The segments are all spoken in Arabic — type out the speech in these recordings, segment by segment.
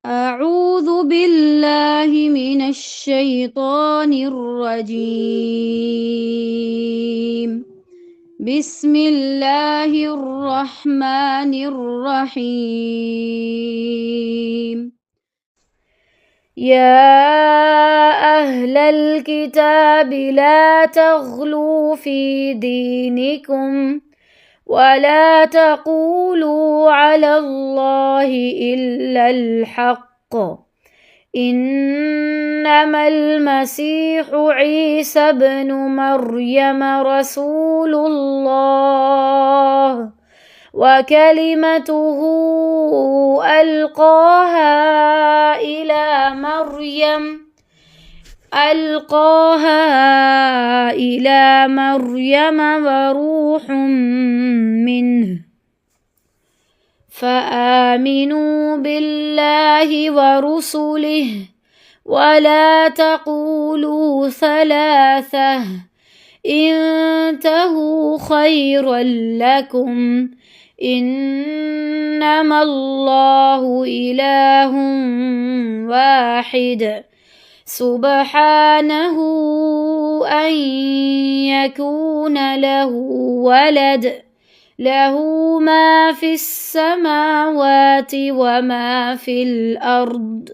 أعوذ بالله من الشيطان الرجيم. بسم الله الرحمن الرحيم. يا أهل الكتاب لا تغلوا في دينكم ولا تقولوا على الله إلا الحق، إنما المسيح عيسى ابن مريم رسول الله وكلمته ألقاها إلى مريم وروح منه، فآمنوا بالله ورسله ولا تقولوا ثلاثة، انتهوا خيرا لكم، إنما الله إله واحد سبحانه أن يكون له ولد، له ما في السماوات وما في الأرض،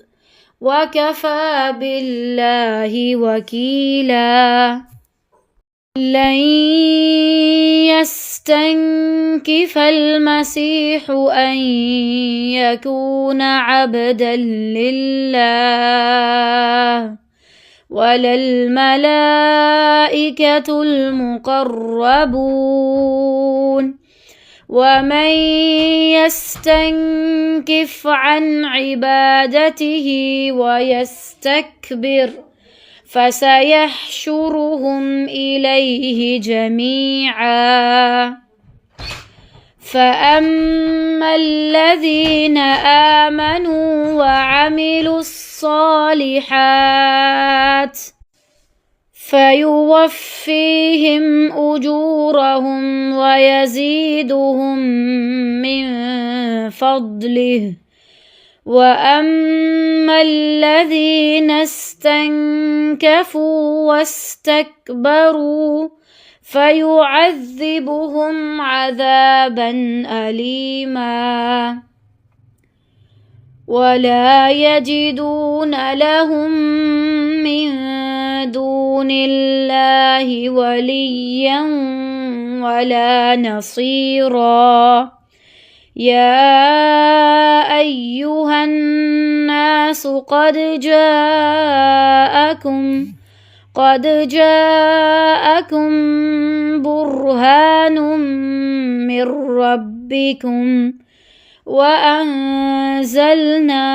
وكفى بالله وكيلا. لن يستنكف المسيح أن يكون عبدا لله ولا الملائكة المقربون، ومن يستنكف عن عبادته ويستكبر فسيحشرهم إليه جميعا. فأما الذين آمنوا وعملوا الصالحات فيوفيهم أجورهم ويزيدهم من فضله، وأما الذين استنكفوا واستكبروا فيعذبهم عذابا أليما ولا يجدون لهم من دون الله وليا ولا نصيرا. يا أيها الناس قد جاءكم برهان من ربكم وأنزلنا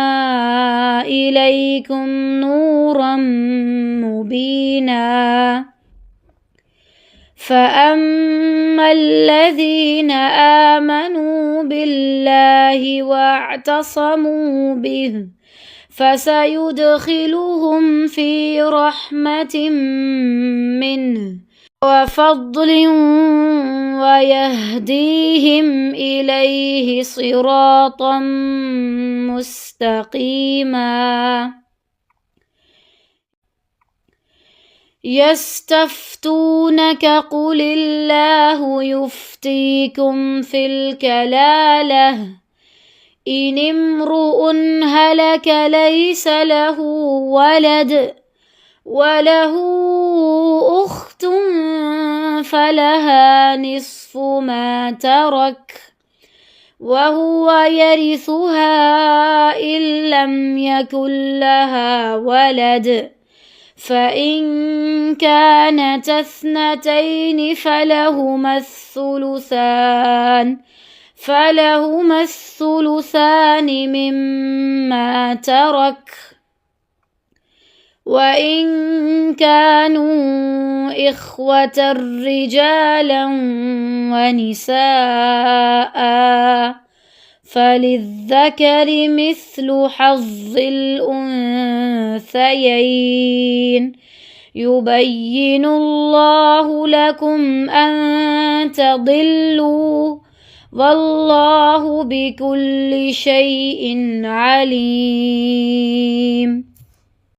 إليكم نورا مبينا. فأما الذين آمنوا بالله واعتصموا به فسيدخلهم في رحمة منه وفضل ويهديهم إليه صراطا مستقيما. يستفتونك قل الله يفتيكم في الكلالة، إن امرؤ هلك ليس له ولد وله أخت فلها نصف ما ترك وهو يرثها إن لم يكن لها ولد، فإن كانت اثنتين فلهما الثلثان مما ترك، وإن كانوا إخوة رجالا ونساء فللذكر مثل حظ الأنثيين، يبين الله لكم أن تضلوا والله بكل شيء عليم.